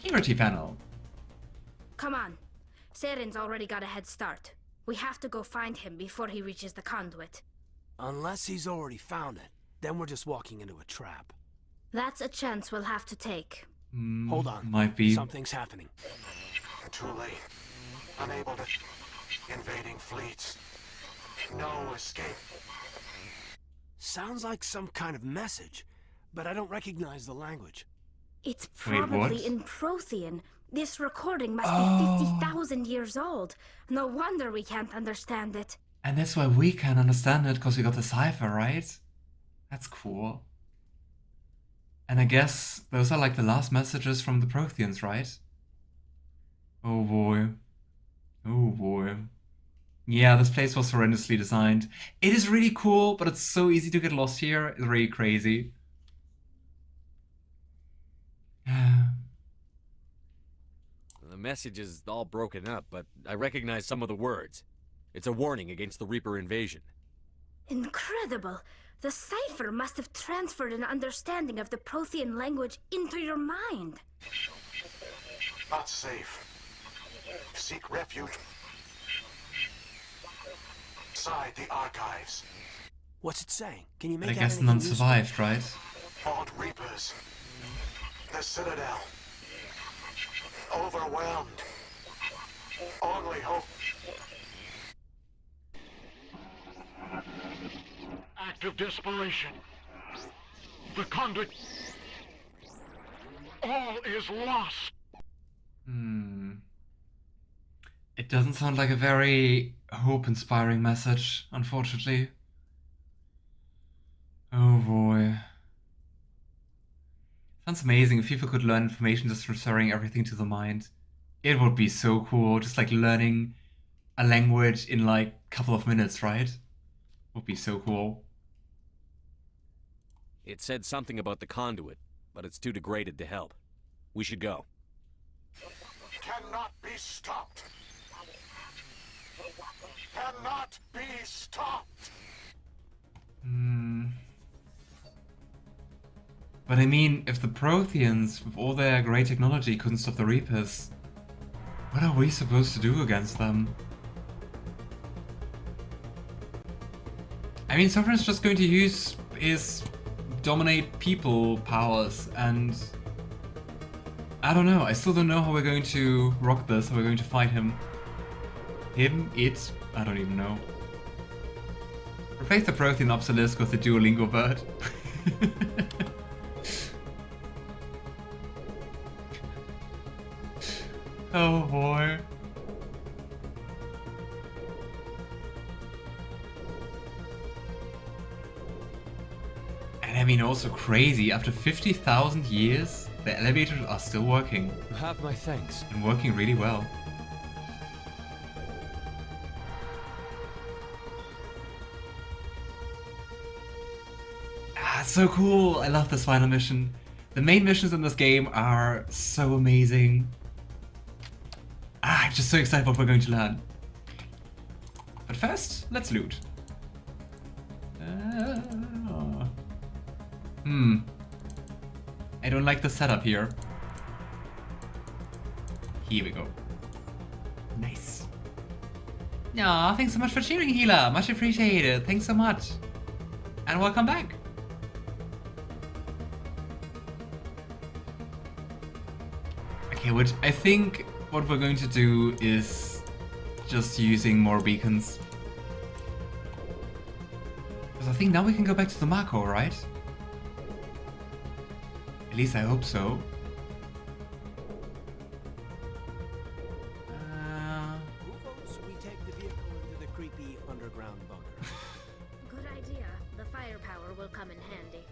security panel. Come on. Saren's already got a head start. We have to go find him before he reaches the conduit. Unless he's already found it, then we're just walking into a trap. That's a chance we'll have to take. Hold on. Might be. Something's happening. Too late. Unable to... Invading fleets. No escape. Sounds like some kind of message, but I don't recognize the language. It's Wait, what? probably in Prothean. This recording must be 50,000 years old. No wonder we can't understand it. And that's why we can understand it, because we got the cipher, right? That's cool. And I guess those are like the last messages from the Protheans, right? Oh boy. Oh boy. Yeah, this place was horrendously designed. It is really cool, but it's so easy to get lost here. It's really crazy. The message is all broken up, but I recognize some of the words. It's a warning against the Reaper invasion. Incredible! The cipher must have transferred an understanding of the Prothean language into your mind. Not safe. Seek refuge. Inside the archives. What's it saying? Can you make I out guess anything none useful? survived, right? Fought Reapers. The Citadel. Overwhelmed. Only hope. Act of desperation. The conduit. All is lost. It doesn't sound like a very hope-inspiring message, unfortunately. Oh boy. Sounds amazing if people could learn information just transferring everything to the mind. It would be so cool, just like learning a language in like a couple of minutes, right? Would be so cool. It said something about the conduit, but it's too degraded to help. We should go. Cannot be stopped. Cannot be stopped. But I mean, if the Protheans, with all their great technology, couldn't stop the Reapers, what are we supposed to do against them? I mean, Sovereign's just going to use his dominate people powers, and I don't know. I still don't know how we're going to rock this, how we're going to fight him. Him? It? I don't even know. Replace the Prothean obelisk with the Duolingo bird. Oh boy. And I mean, also crazy, after 50,000 years, the elevators are still working. You have my thanks. And working really well. Ah, so cool! I love this final mission. The main missions in this game are so amazing. Ah, I'm just so excited what we're going to learn. But first, let's loot. I don't like the setup here. Here we go. Nice. Aw, thanks so much for cheering, Healer. Much appreciated. Thanks so much. And welcome back. Okay, which I think what we're going to do is just using more beacons. Because I think now we can go back to the Mako, right? At least I hope so. Who votes we take the vehicle into the creepy underground bunker? Good idea. The firepower will come in handy.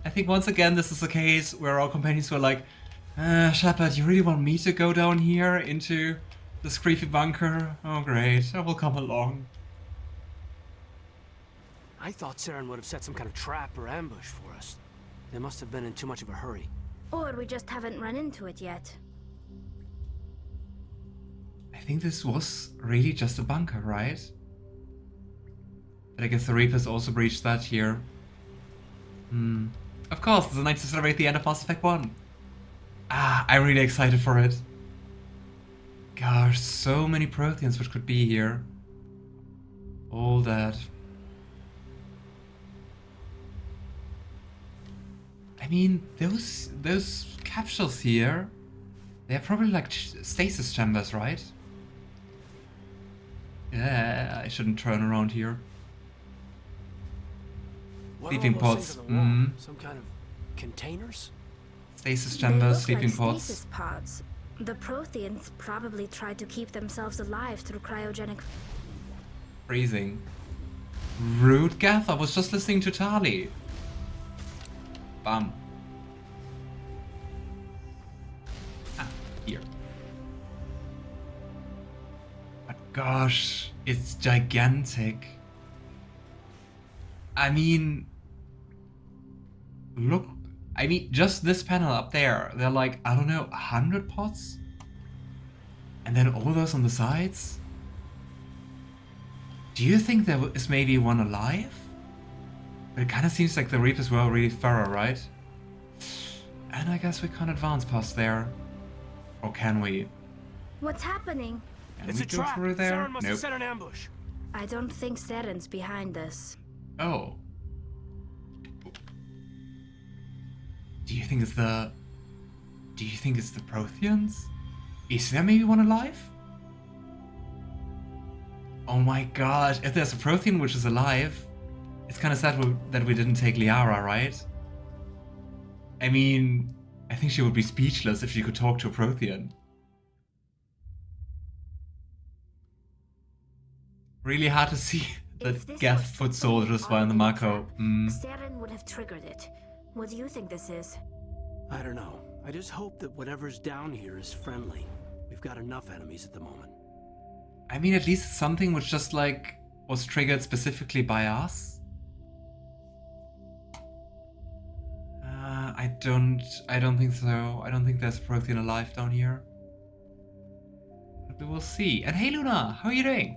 I think once again this is a case where our companions were like, Shepard, you really want me to go down here into this creepy bunker? Oh great, I will come along. I thought Saren would have set some kind of trap or ambush for us. They must have been in too much of a hurry. Or we just haven't run into it yet. I think this was really just a bunker, right? But I guess the Reapers also breached that here. Of course, it's a night to celebrate the end of Mass Effect 1. I'm really excited for it. Gosh, so many Protheans which could be here. All that. I mean, those capsules here, they're probably like stasis chambers, right? Yeah, I shouldn't turn around here. What are Sleeping all those things pods. on the wall? Some kind of containers? Stasis They chambers, look sleeping like pods. stasis pods. The Protheans probably tried to keep themselves alive through cryogenic. Freezing. Rude, Geth. I was just listening to Tali. Bam. Here. But gosh, it's gigantic. I mean, look. I mean, just this panel up there, they're like, I don't know, 100 pots? And then all those on the sides? Do you think there is maybe one alive? But it kind of seems like the Reapers were really thorough, right? And I guess we can't advance past there. Or can we? What's happening? Can It's we a go trap. through there? Saren must have Nope. set an ambush. I don't think Saren's behind this. Oh. Do you think it's the... Do you think it's the Protheans? Is there maybe one alive? Oh my gosh, if there's a Prothean which is alive, it's kind of sad that we didn't take Liara, right? I mean, I think she would be speechless if she could talk to a Prothean. Really hard to see If that this Geth was foot something soldiers were in the already Mako. trapped, Mm. Saren would have triggered it. What do you think this is? I don't know. I just hope that whatever's down here is friendly. We've got enough enemies at the moment. I mean, at least it's something which just like was triggered specifically by us. I don't think so. I don't think there's Prothean alive down here. But we will see. And hey Luna, how are you doing?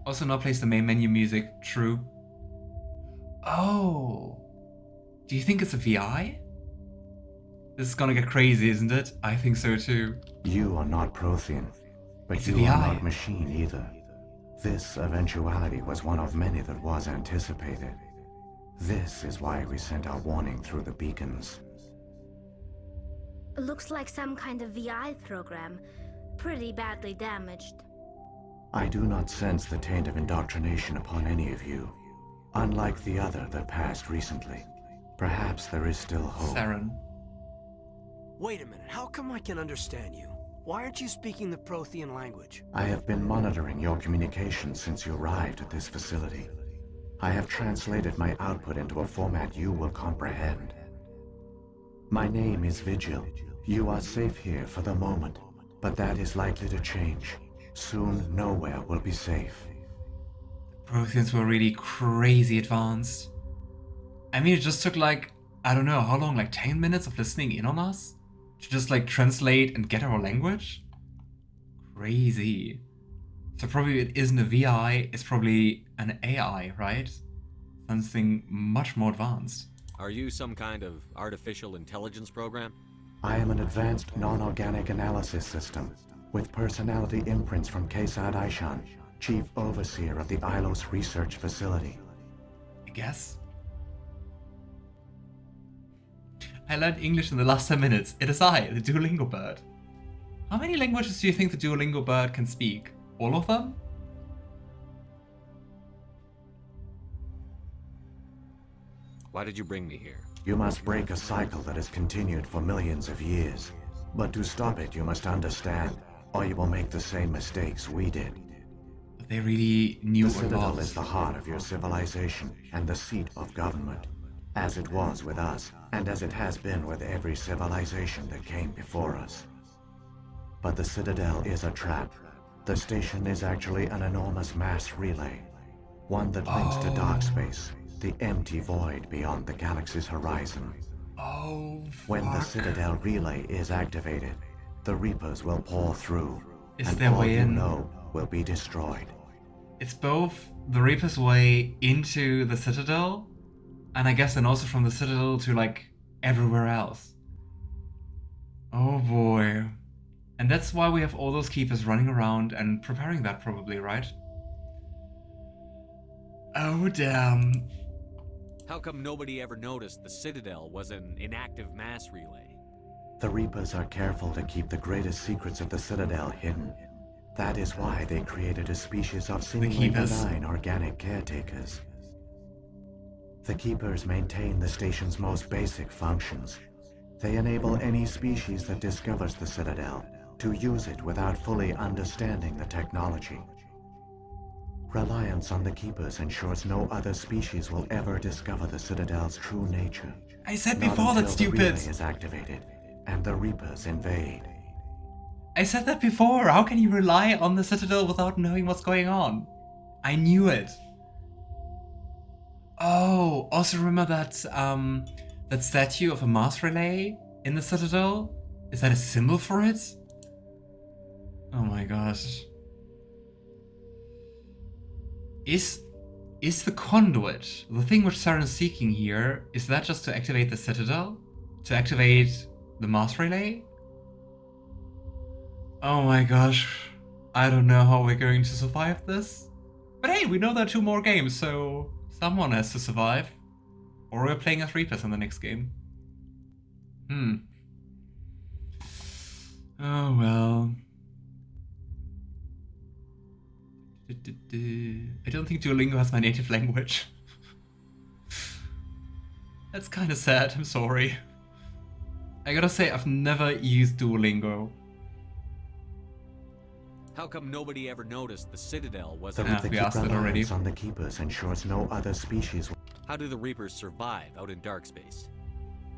Also now plays the main menu music, true. Oh. Do you think it's a VI? This is gonna get crazy, isn't it? I think so too. You are not Prothean, but It's a you are VI. not machine either. This eventuality was one of many that was anticipated. This is why we sent our warning through the beacons. Looks like some kind of VI program. Pretty badly damaged. I do not sense the taint of indoctrination upon any of you, unlike the other that passed recently. Perhaps there is still hope. Saren. Wait a minute. How come I can understand you? Why aren't you speaking the Prothean language? I have been monitoring your communications since you arrived at this facility. I have translated my output into a format you will comprehend. My name is Vigil. You are safe here for the moment, but that is likely to change. Soon, nowhere will be safe. Protheans were really crazy advanced. I mean, it just took like, I don't know, how long, like 10 minutes of listening in on us? To just like translate and get our language? Crazy. So probably it isn't a VI, it's probably an AI, right? Something much more advanced. Are you some kind of artificial intelligence program? I am an advanced non-organic analysis system, with personality imprints from Kesad Aishan, Chief Overseer of the Ilos Research Facility. I guess. I learned English in the last 10 minutes. It is I, the Duolingo bird. How many languages do you think the Duolingo bird can speak? All of them? Why did you bring me here? You must break a cycle that has continued for millions of years. But to stop it, you must understand, or you will make the same mistakes we did. But they really knew The a Citadel lot. is the heart of your civilization and the seat of government, as it was with us, and as it has been with every civilization that came before us. But the Citadel is a trap. The station is actually an enormous mass relay, one that links to dark space, the empty void beyond the galaxy's horizon. Oh, When the fuck. Citadel relay is activated, the Reapers will pour through, Is and there all way you in? know will be destroyed. It's both the Reaper's way into the Citadel, and I guess then also from the Citadel to like everywhere else. Oh boy. And that's why we have all those keepers running around and preparing that probably, right? Oh damn. How come nobody ever noticed the Citadel was an inactive mass relay? The Reapers are careful to keep the greatest secrets of the Citadel hidden. That is why they created a species of seemingly Keepers. benign organic caretakers. The Keepers maintain the station's most basic functions. They enable any species that discovers the Citadel to use it without fully understanding the technology. Reliance on the Keepers ensures no other species will ever discover the Citadel's true nature. I said Not before that's until the relay stupid. is activated and the Reapers invade. I said that before. How can you rely on the Citadel without knowing what's going on? I knew it. Oh, also remember that statue of a mass relay in the Citadel? Is that a symbol for it? Oh my gosh. Is the conduit, the thing which Saren is seeking here, is that just to activate the Citadel? To activate the mass relay? Oh my gosh. I don't know how we're going to survive this. But hey, we know there are 2 more games, so someone has to survive. Or we're playing as Reapers in the next game. Oh well. I don't think Duolingo has my native language. That's kinda sad, I'm sorry. I gotta say, I've never used Duolingo. How come nobody ever noticed the Citadel was The an... Yeah, the we asked it already. reliance on the Keepers ensures no other species. How do the Reapers survive out in dark space?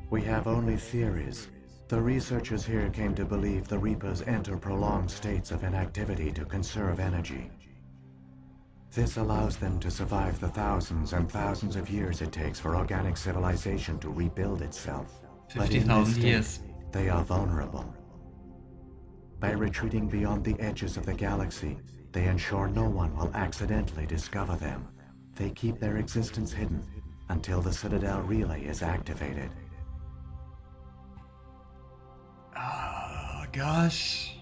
We have only theories. The researchers here came to believe the Reapers enter prolonged states of inactivity to conserve energy. This allows them to survive the thousands and thousands of years it takes for organic civilization to rebuild itself. But in this 50,000 state, years. they are vulnerable. By retreating beyond the edges of the galaxy, they ensure no one will accidentally discover them. They keep their existence hidden until the Citadel relay is activated. Oh gosh.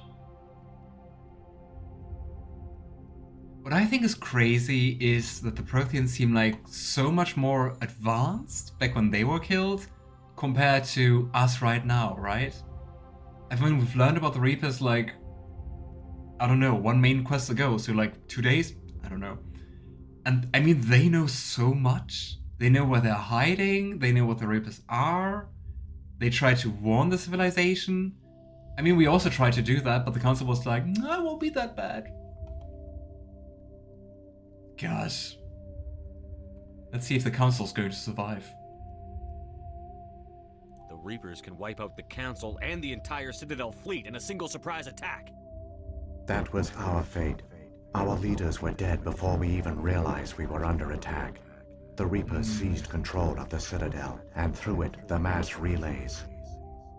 What I think is crazy is that the Protheans seem like so much more advanced back when they were killed compared to us right now, right? I mean, we've learned about the Reapers like, I don't know, 1 main quest ago, so like 2 days? I don't know. And I mean, they know so much. They know where they're hiding, they know what the Reapers are. They try to warn the civilization. I mean, we also tried to do that, but the council was like, no, it won't be that bad. Gosh. Let's see if the council's going to survive. The Reapers can wipe out the Council and the entire Citadel fleet in a single surprise attack. That was our fate. Our leaders were dead before we even realized we were under attack. The Reapers seized control of the Citadel, and through it, the mass relays.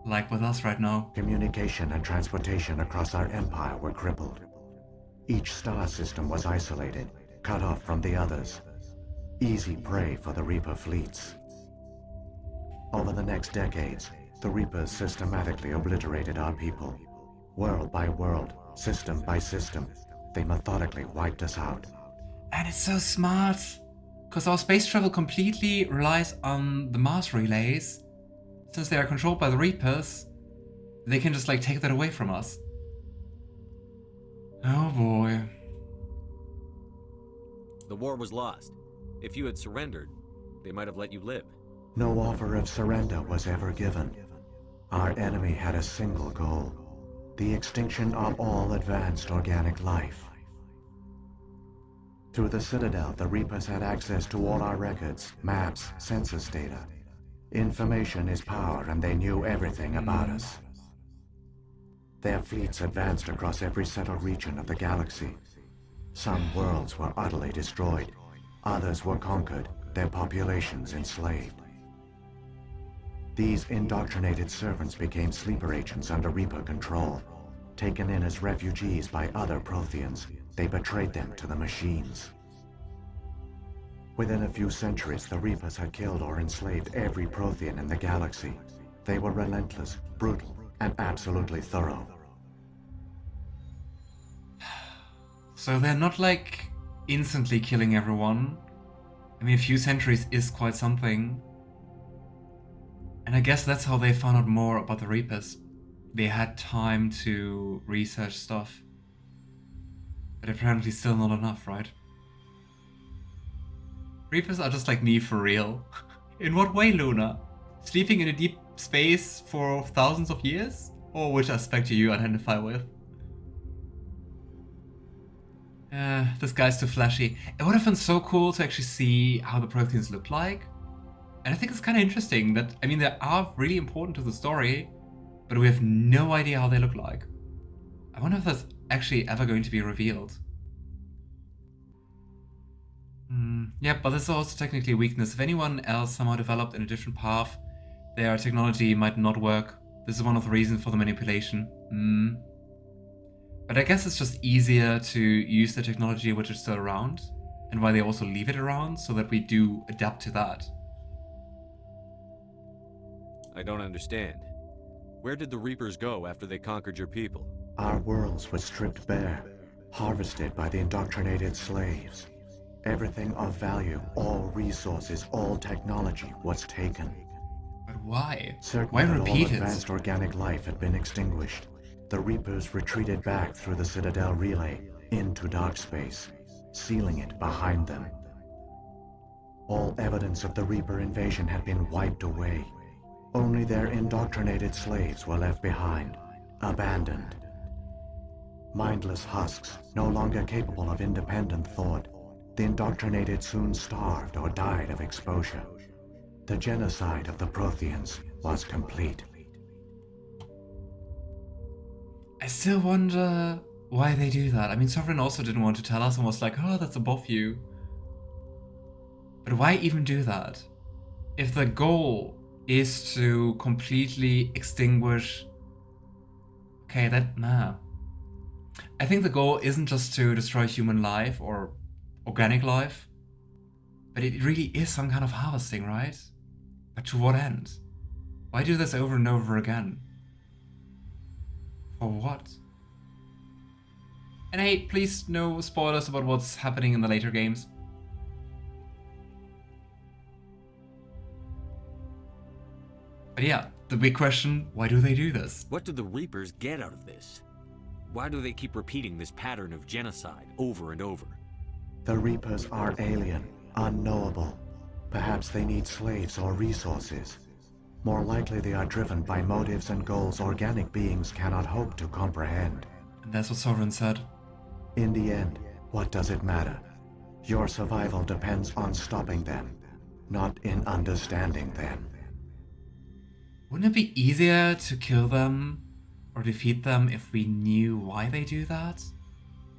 Like with us right now. Communication and transportation across our empire were crippled. Each star system was isolated, cut off from the others. Easy prey for the Reaper fleets. Over the next decades, the Reapers systematically obliterated our people. World by world, system by system, they methodically wiped us out. And it's so smart. Because our space travel completely relies on the mass relays. Since they are controlled by the Reapers, they can just like take that away from us. Oh boy. The war was lost. If you had surrendered, they might have let you live. No offer of surrender was ever given. Our enemy had a single goal: the extinction of all advanced organic life. Through the Citadel, the Reapers had access to all our records, maps, census data. Information is power, and they knew everything about us. Their fleets advanced across every settled region of the galaxy. Some worlds were utterly destroyed. Others were conquered, their populations enslaved. These indoctrinated servants became sleeper agents under Reaper control. Taken in as refugees by other Protheans, they betrayed them to the machines. Within a few centuries, the Reapers had killed or enslaved every Prothean in the galaxy. They were relentless, brutal, and absolutely thorough. So they're not like instantly killing everyone. I mean, a few centuries is quite something. And I guess that's how they found out more about the Reapers. They had time to research stuff. But apparently still not enough, right? Reapers are just like me for real. In what way, Luna? Sleeping in a deep space for thousands of years? Or which aspect do you identify with? This guy's too flashy. It would have been so cool to actually see how the Protheans look like. And I think it's kind of interesting that, I mean, they are really important to the story, but we have no idea how they look like. I wonder if that's actually ever going to be revealed. Yeah, but this is also technically a weakness. If anyone else somehow developed in a different path, their technology might not work. This is one of the reasons for the manipulation. But I guess it's just easier to use the technology which is still around, and why they also leave it around, so that we do adapt to that. I don't understand. Where did the Reapers go after they conquered your people? Our worlds were stripped bare, harvested by the indoctrinated slaves. Everything of value, all resources, all technology was taken. But why? Certain Why that repeat all it? advanced organic life had been extinguished. The Reapers retreated back through the Citadel relay into dark space, sealing it behind them. All evidence of the Reaper invasion had been wiped away. Only their indoctrinated slaves were left behind, abandoned. Mindless husks, no longer capable of independent thought, the indoctrinated soon starved or died of exposure. The genocide of the Protheans was complete. I still wonder why they do that. I mean, Sovereign also didn't want to tell us and was like, oh, that's above you. But why even do that? If the goal is to completely extinguish... Okay, nah. I think the goal isn't just to destroy human life or organic life, but it really is some kind of harvesting, right? But to what end? Why do this over and over again? For what? And hey, please no spoilers about what's happening in the later games. But yeah, the big question, why do they do this? What do the Reapers get out of this? Why do they keep repeating this pattern of genocide over and over? The Reapers are alien, unknowable. Perhaps they need slaves or resources. More likely they are driven by motives and goals organic beings cannot hope to comprehend. And that's what Sovereign said. In the end, what does it matter? Your survival depends on stopping them, not in understanding them. Wouldn't it be easier to kill them or defeat them if we knew why they do that?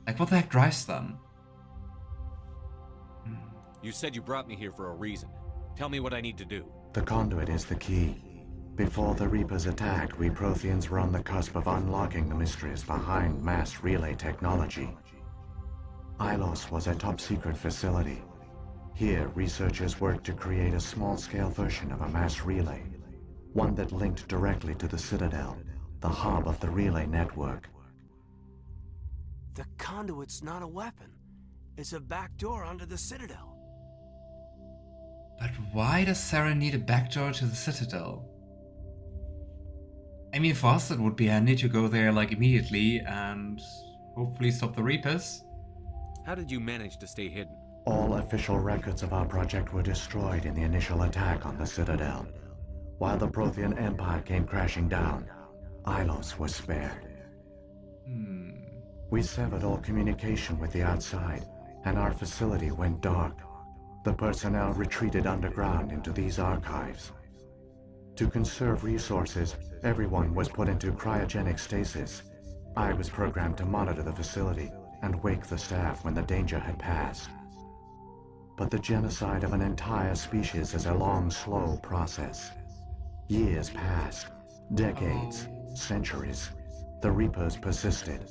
Like, what the heck drives them? You said you brought me here for a reason. Tell me what I need to do. The conduit is the key. Before the Reapers attacked, we Protheans were on the cusp of unlocking the mysteries behind mass relay technology. Ilos was a top-secret facility. Here, researchers worked to create a small-scale version of a mass relay, one that linked directly to the Citadel, the hub of the relay network. The conduit's not a weapon. It's a backdoor onto the Citadel. But why does Sarah need a backdoor to the Citadel? I mean, for us it would be handy to go there like immediately and hopefully stop the Reapers. How did you manage to stay hidden? All official records of our project were destroyed in the initial attack on the Citadel. While the Prothean Empire came crashing down, Ilos was spared. We severed all communication with the outside, and our facility went dark. The personnel retreated underground into these archives. To conserve resources, everyone was put into cryogenic stasis. I was programmed to monitor the facility and wake the staff when the danger had passed. But the genocide of an entire species is a long, slow process. Years passed, decades, centuries. The Reapers persisted,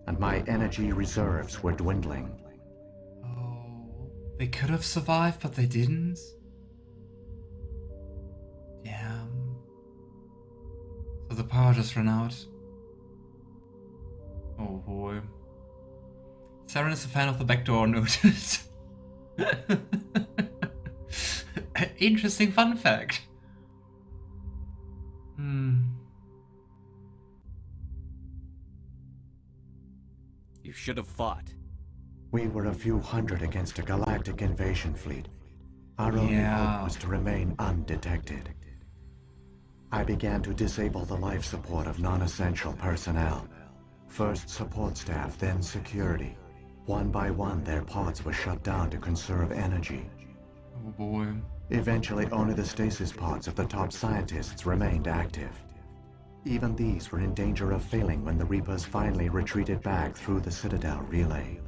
and my energy reserves were dwindling. Oh, they could have survived, but they didn't? Damn. So But the power just ran out. Oh boy. Saren is a fan of the backdoor notice. Interesting fun fact. You should have fought. We were a few hundred against a galactic invasion fleet. Our only Yeah. hope was to remain undetected. I began to disable the life support of non-essential personnel. First support staff, then security. One by one, their pods were shut down to conserve energy. Oh boy. Eventually, only the stasis pods of the top scientists remained active. Even these were in danger of failing when the Reapers finally retreated back through the Citadel relay.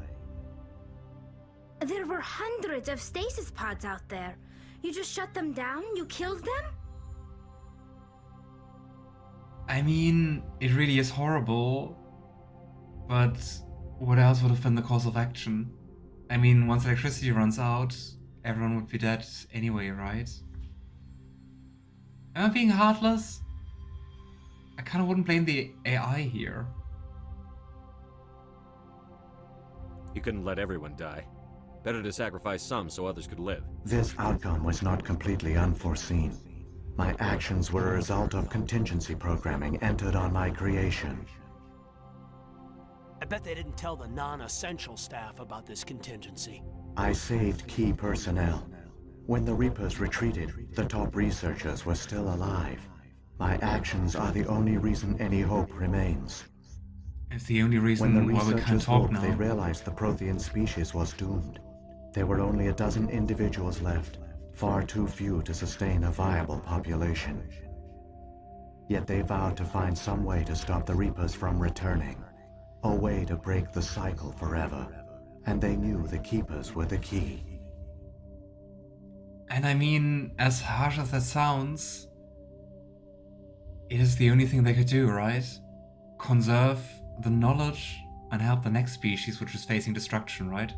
There were hundreds of stasis pods out there. You just shut them down? You killed them? I mean, it really is horrible, but what else would have been the course of action? I mean, once electricity runs out, everyone would be dead anyway, right? Am I being heartless? I kind of wouldn't blame the AI here. You couldn't let everyone die. Better to sacrifice some so others could live. This outcome was not completely unforeseen. My actions were a result of contingency programming entered on my creation. I bet they didn't tell the non-essential staff about this contingency. I saved key personnel. When the Reapers retreated, the top researchers were still alive. My actions are the only reason any hope remains. It's the only When the reason why we can't researchers talk woke, now. they realized the Prothean species was doomed. There were only a dozen individuals left, far too few to sustain a viable population. Yet they vowed to find some way to stop the Reapers from returning. A way to break the cycle forever. And they knew the Keepers were the key. And I mean, as harsh as that sounds, it is the only thing they could do, right? Conserve the knowledge and help the next species which is facing destruction, right?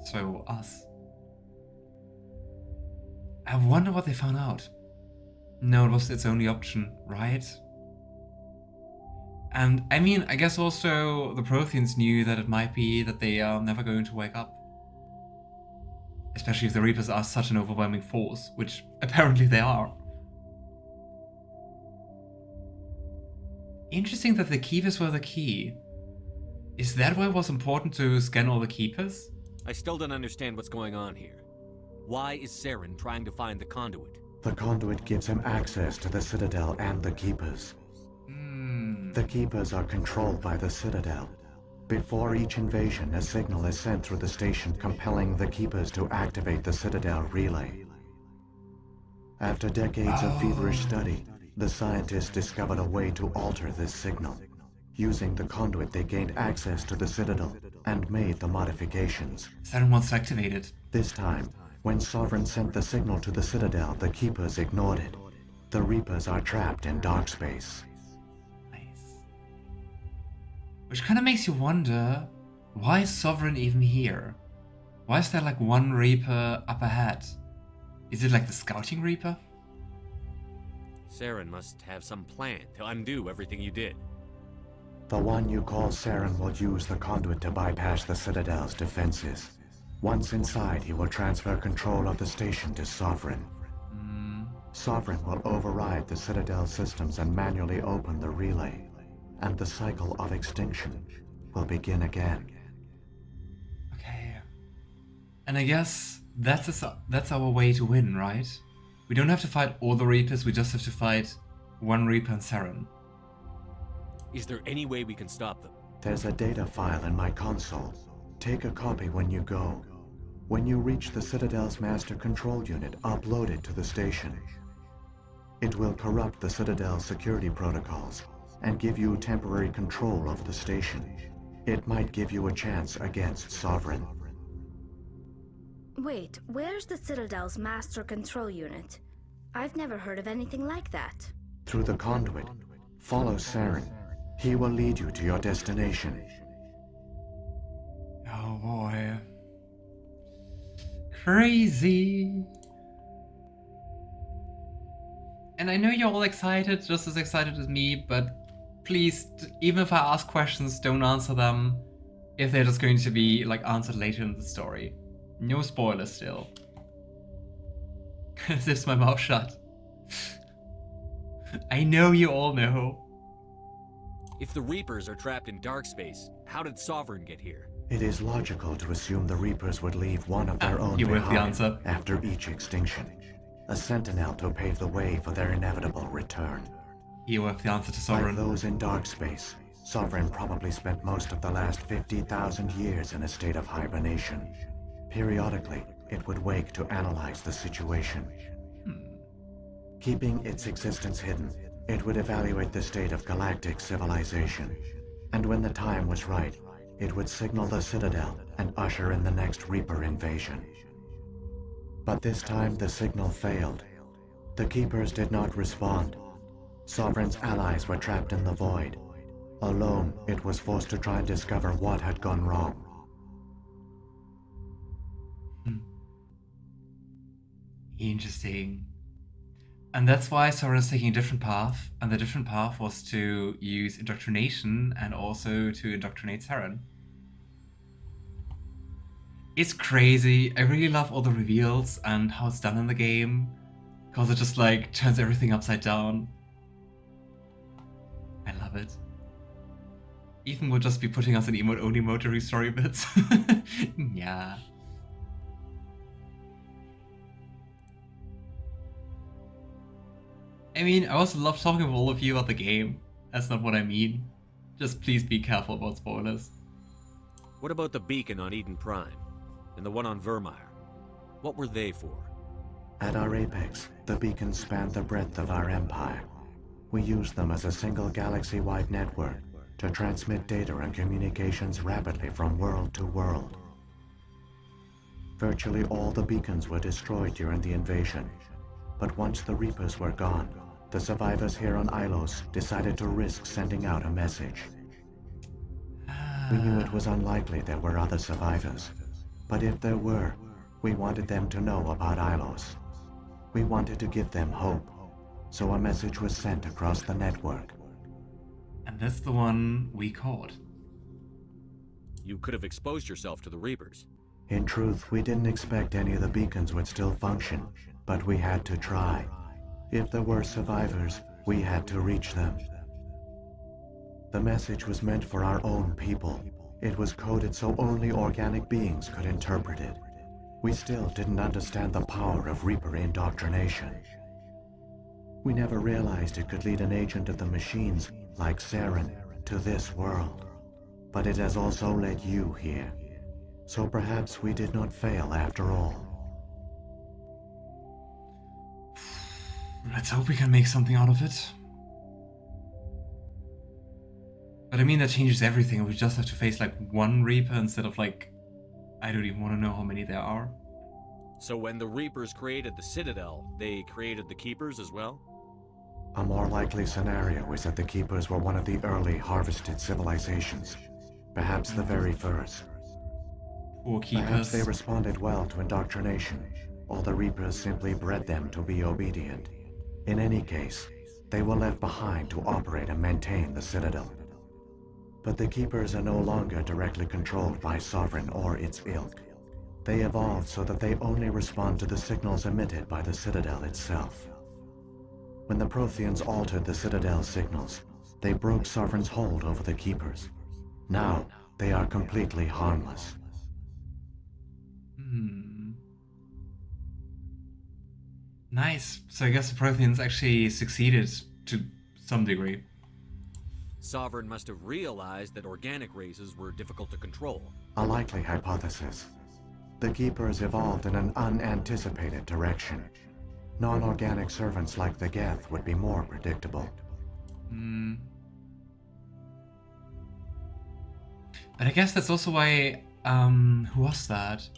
So, us. I wonder what they found out. No, it was its only option, right? And I mean, I guess also the Protheans knew that it might be that they are never going to wake up. Especially if the Reapers are such an overwhelming force, which apparently they are. Interesting that the Keepers were the key. Is that why it was important to scan all the Keepers? I still don't understand what's going on here. Why is Saren trying to find the conduit? The conduit gives him access to the Citadel and the Keepers. The Keepers are controlled by the Citadel. Before each invasion, a signal is sent through the station compelling the Keepers to activate the Citadel relay. After decades of feverish study, the scientists discovered a way to alter this signal. Using the conduit, they gained access to the Citadel and made the modifications. Saren wants to activate it. This time, when Sovereign sent the signal to the Citadel, the Keepers ignored it. The Reapers are trapped in dark space. Nice. Which kind of makes you wonder, why is Sovereign even here? Why is there like one Reaper up ahead? Is it like the Scouting Reaper? Saren must have some plan to undo everything you did. The one you call Saren will use the conduit to bypass the Citadel's defenses. Once inside, he will transfer control of the station to Sovereign. Sovereign will override the Citadel systems and manually open the relay, and the cycle of extinction will begin again. Okay. And I guess that's our way to win, right? We don't have to fight all the Reapers, we just have to fight one Reaper and Saren. Is there any way we can stop them? There's a data file in my console. Take a copy when you go. When you reach the Citadel's master control unit, upload it to the station. It will corrupt the Citadel's security protocols and give you temporary control of the station. It might give you a chance against Sovereign. Wait, where's the Citadel's master control unit? I've never heard of anything like that. Through the conduit, follow Saren. He will lead you to your destination. Oh boy. Crazy. And I know you're all excited, just as excited as me, but please, even if I ask questions, don't answer them if they're just going to be like answered later in the story. No spoilers still. Zips my mouth shut. I know you all know. If the Reapers are trapped in dark space, how did Sovereign get here? It is logical to assume the Reapers would leave one of their own you have the behind answer. after each extinction. A sentinel to pave the way for their inevitable return. You have the answer to Like Sovereign. those in dark space, Sovereign probably spent most of the last 50,000 years in a state of hibernation. Periodically, it would wake to analyze the situation. Keeping its existence hidden, it would evaluate the state of galactic civilization. And when the time was right, it would signal the Citadel and usher in the next Reaper invasion. But this time the signal failed. The Keepers did not respond. Sovereign's allies were trapped in the void. Alone, it was forced to try and discover what had gone wrong. Interesting. And that's why Sovereign's taking a different path, and the different path was to use indoctrination and also to indoctrinate Saren. It's crazy. I really love all the reveals and how it's done in the game, because it just like turns everything upside down. I love it. Ethan would just be putting us in emote-only mode to restory bits. Yeah. I mean, I also love talking with all of you about the game. That's not what I mean. Just please be careful about spoilers. What about the beacon on Eden Prime? And the one on Vermeer? What were they for? At our apex, the beacons spanned the breadth of our empire. We used them as a single galaxy-wide network to transmit data and communications rapidly from world to world. Virtually all the beacons were destroyed during the invasion, but once the Reapers were gone, the survivors here on Ilos decided to risk sending out a message. We knew it was unlikely there were other survivors, but if there were, we wanted them to know about Ilos. We wanted to give them hope, so a message was sent across the network. And that's the one we caught. You could have exposed yourself to the Reapers. In truth, we didn't expect any of the beacons would still function, but we had to try. If there were survivors, we had to reach them. The message was meant for our own people. It was coded so only organic beings could interpret it. We still didn't understand the power of Reaper indoctrination. We never realized it could lead an agent of the machines, like Saren, to this world. But it has also led you here. So perhaps we did not fail after all. Let's hope we can make something out of it. But I mean, that changes everything. We just have to face like one Reaper instead of like, I don't even want to know how many there are. So when the Reapers created the Citadel, they created the Keepers as well? A more likely scenario is that the Keepers were one of the early harvested civilizations. Perhaps the very first. Or Perhaps Keepers. they responded well to indoctrination, or the Reapers simply bred them to be obedient. In any case, they were left behind to operate and maintain the Citadel. But the Keepers are no longer directly controlled by Sovereign or its ilk. They evolved so that they only respond to the signals emitted by the Citadel itself. When the Protheans altered the Citadel's signals, they broke Sovereign's hold over the Keepers. Now, they are completely harmless. Nice. So I guess the Protheans actually succeeded to some degree. Sovereign must have realized that organic races were difficult to control. A likely hypothesis. The Keepers evolved in an unanticipated direction. Non-organic servants like the Geth would be more predictable. But I guess that's also why, who was that?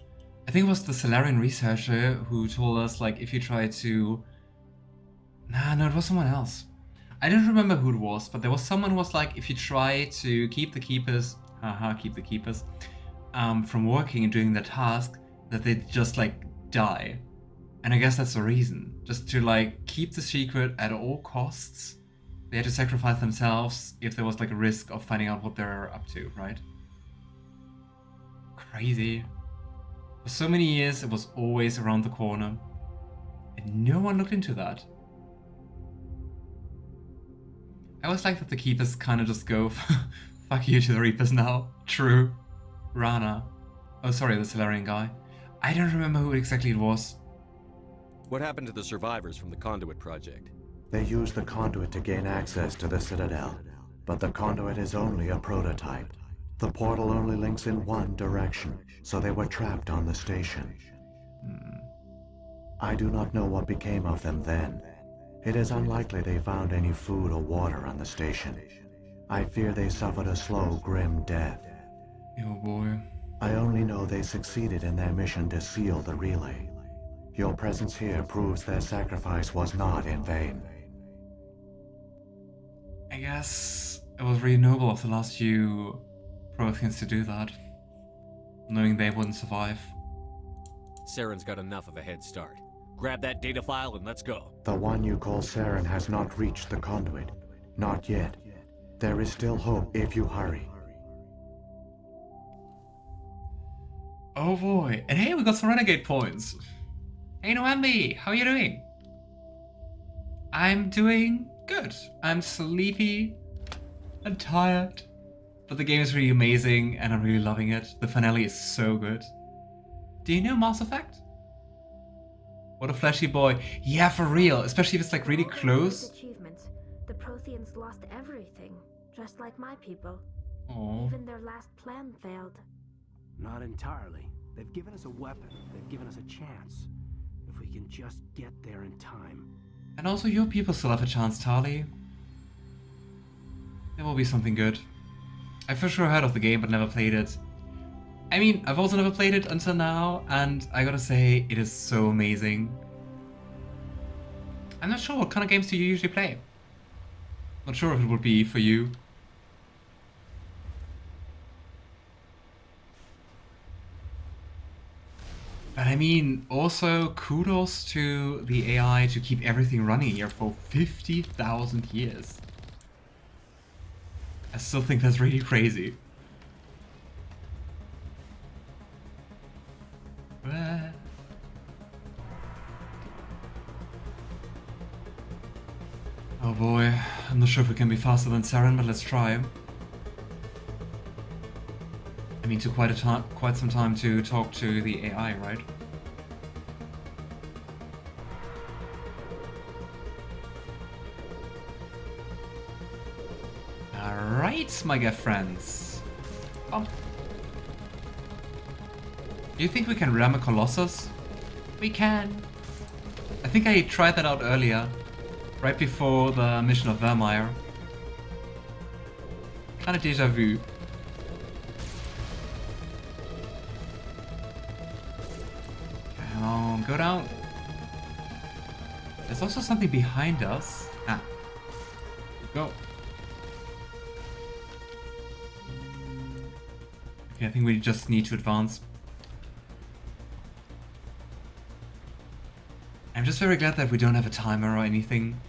I think it was the Salarian researcher who told us, like, if you try to... No, it was someone else. I don't remember who it was, but there was someone who was like, if you try to keep the Keepers, from working and doing their task, that they just, like, die. And I guess that's the reason. Just to like keep the secret at all costs. They had to sacrifice themselves if there was like a risk of finding out what they're up to, right? Crazy. For so many years it was always around the corner. And no one looked into that. I always like that the Keepers kind of just go fuck you to the Reapers now. True. Rana. Oh sorry, the Salarian guy. I don't remember who exactly it was. What happened to the survivors from the Conduit project? They used the conduit to gain access to the Citadel, but the conduit is only a prototype. The portal only links in one direction, so they were trapped on the station. I do not know what became of them then. It is unlikely they found any food or water on the station. I fear they suffered a slow, grim death. Oh boy. I only know they succeeded in their mission to seal the relay. Your presence here proves their sacrifice was not in vain. I guess it was really noble of the last few Protheans to do that, knowing they wouldn't survive. Saren's got enough of a head start. Grab that data file and let's go. The one you call Saren has not reached the conduit. Not yet. There is still hope if you hurry. Oh boy. And hey, we got some renegade points. Hey Noambi, how are you doing? I'm doing good. I'm sleepy and tired. But the game is really amazing and I'm really loving it. The finale is so good. Do you know Mass Effect? What a flashy boy. Yeah, for real. Especially if it's like really All close. these achievements, the Protheans lost everything, just like my people. Aww. Even their last plan failed. Not entirely. They've given us a weapon. They've given us a chance. If we can just get there in time. And also your people still have a chance, Tali. There will be something good. I for sure heard of the game but never played it. I mean, I've also never played it until now, and I gotta say, it is so amazing. I'm not sure what kind of games do you usually play. Not sure if it would be for you. But I mean, also kudos to the AI to keep everything running here for 50,000 years. I still think that's really crazy. Oh boy, I'm not sure if we can be faster than Saren, but let's try. I mean, took quite some time to talk to the AI, right? Alright, my Geth friends. Oh. Do you think we can ram a Colossus? We can. I think I tried that out earlier, right before the mission of Vermeer. Kinda deja vu. Come on, go down. There's also something behind us. Ah. Go. Okay, I think we just need to advance. I'm just very glad that we don't have a timer or anything.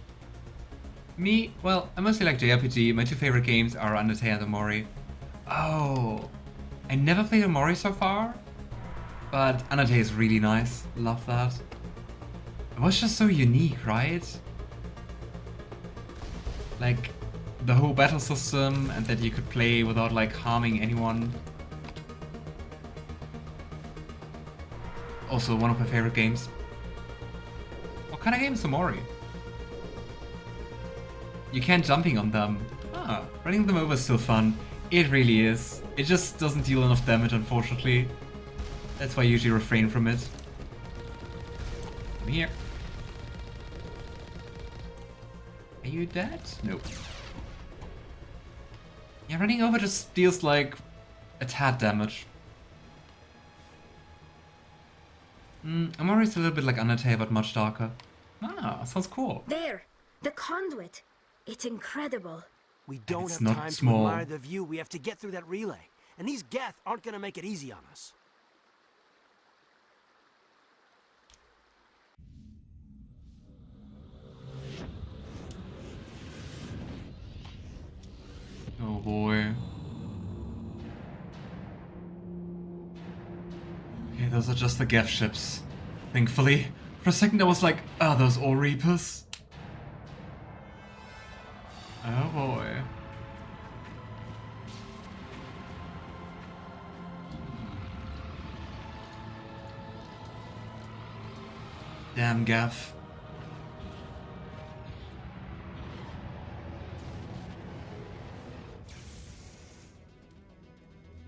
Me, well, I mostly like JRPG. My two favorite games are Undertale and Omori. Oh, I never played Omori so far, but Undertale is really nice. Love that. It was just so unique, right? Like, the whole battle system and that you could play without like harming anyone. Also one of my favorite games. What kind of game is Omori? You can't jumping on them. Ah, running them over is still fun. It really is. It just doesn't deal enough damage, unfortunately. That's why I usually refrain from it. Come here. Are you dead? Nope. Yeah, running over just deals like a tad damage. Omori's a little bit like Undertale, but much darker. Ah, sounds cool. There! The conduit! It's incredible. We don't it's have not time small. to admire the view. We have to get through that relay. And these Geth aren't gonna make it easy on us. Oh boy. Okay, those are just the Geth ships. Thankfully. For a second I was like, are those all Reapers? Oh boy. Damn Geth.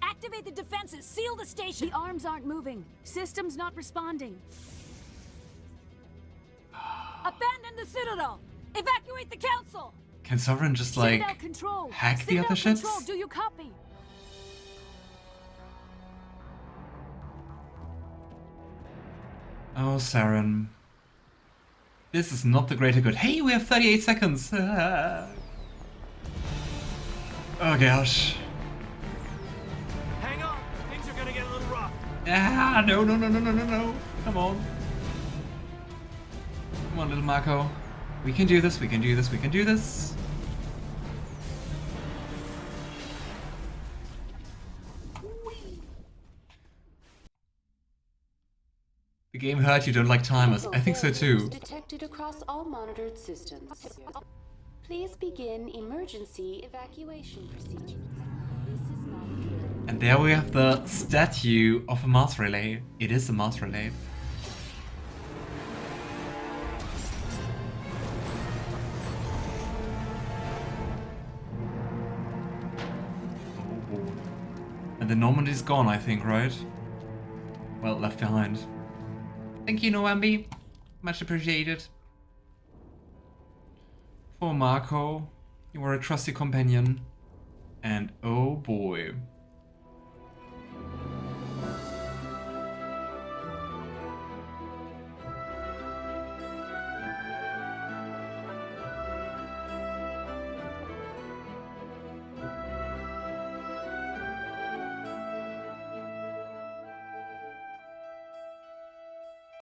Activate the defenses! Seal the station! The arms aren't moving. Systems not responding. Abandon the Citadel! Evacuate the Council! Can Sovereign just like Citadel control! hack the Citadel other ships? Control, do you copy? Oh, Saren. This is not the greater good. Hey, we have 38 seconds! Oh gosh. Hang on! Things are gonna get a little rough. Ah, no. Come on. Come on, little Marco. We can do this, we can do this, we can do this. The game heard you don't like timers. I think so too. Detected across all monitored systems. Please begin emergency evacuation procedures. This is not a drill. And there we have the statue of a mass relay. It is a mass relay. And the Normandy's gone, I think, right? Well, left behind. Thank you, Noambi. Much appreciated. For Marco, you were a trusty companion. And oh boy.